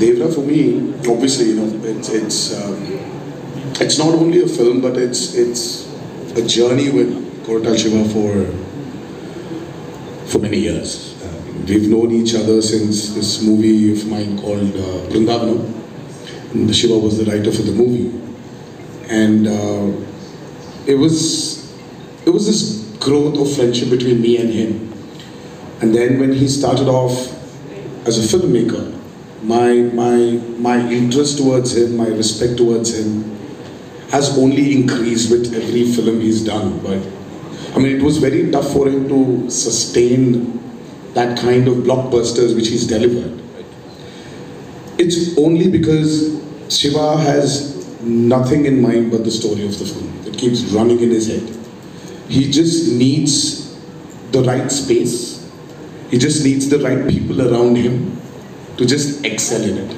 Devara for me, obviously, it's not only a film, but it's a journey with Koratal Shiva for many years. We've known each other since this movie of mine called Vrindavanam. And Shiva was the writer for the movie, and it was this growth of friendship between me and him. And then when he started off as a filmmaker, my interest towards him, my respect towards him has only increased with every film he's done. But I mean, it was very tough for him to sustain that kind of blockbusters which he's delivered. It's only because Shiva has nothing in mind but the story of the film. It keeps running in his head. He just needs the right space. He just needs the right people around him to just excel in it.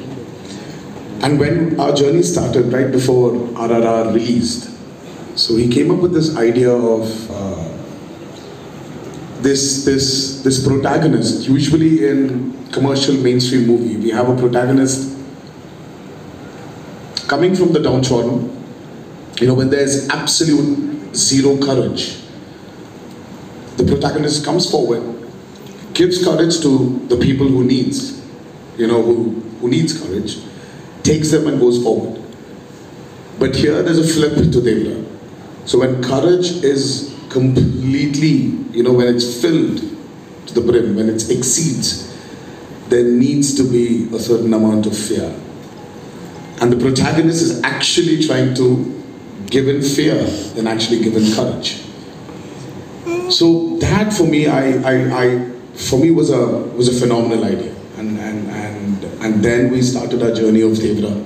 And when our journey started, right before RRR released, so he came up with this idea of this protagonist. Usually in commercial mainstream movie, we have a protagonist coming from the downtrodden, when there's absolute zero courage. The protagonist comes forward, gives courage to the people who needs courage, takes them and goes forward. But here there's a flip to Devara. So when courage is completely, when it's filled to the brim, when it exceeds, there needs to be a certain amount of fear. And the protagonist is actually trying to give in fear than actually give in courage. So that for me, was a phenomenal idea. And then we started our journey of Devara.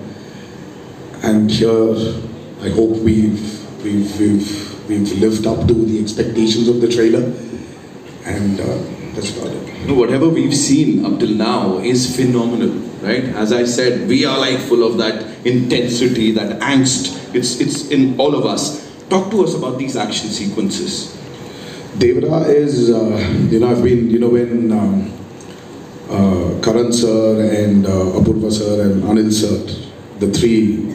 And here, I hope we've lived up to the expectations of the trailer. And that's about it. Whatever we've seen up till now is phenomenal, right? As I said, we are like full of that intensity, that angst. It's in all of us. Talk to us about these action sequences. Devara is, I've been, when Karan sir and Apurva sir and Anil sir, the three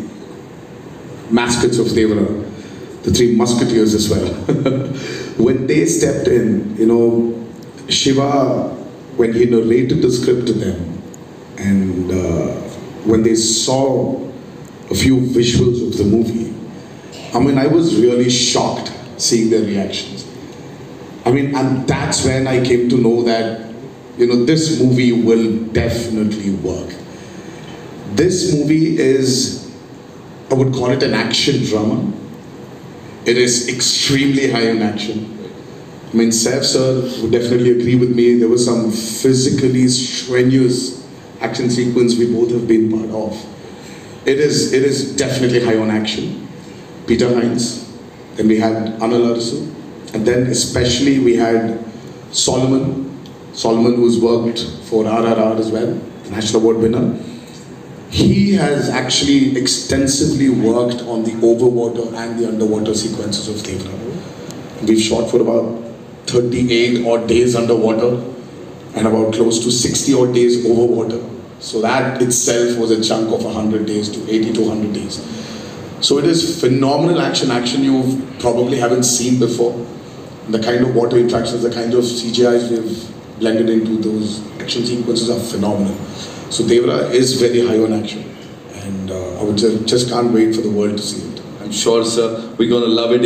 mascots of Devara, the three musketeers as well, when they stepped in, Shiva, when he narrated the script to them, and when they saw a few visuals of the movie, I was really shocked seeing their reactions. And that's when I came to know that, this movie will definitely work. This movie is, I would call it an action drama. It is extremely high in action. Saif sir would definitely agree with me. There was some physically strenuous action sequence we both have been part of. It is definitely high on action. Peter Hines, then we had Anil Arasu, and then especially we had Solomon, who's worked for RRR as well, National Award winner. He has actually extensively worked on the overwater and the underwater sequences of Devara. We've shot for about 38 odd days underwater and about close to 60 odd days overwater. So that itself was a chunk of 100 days to 80 to 100 days. So it is phenomenal action you probably haven't seen before. The kind of water interactions, the kind of CGIs we've blended into those action sequences are phenomenal. So Devara is very high on action, and I would just can't wait for the world to see it. I'm sure, sir, we're gonna love it.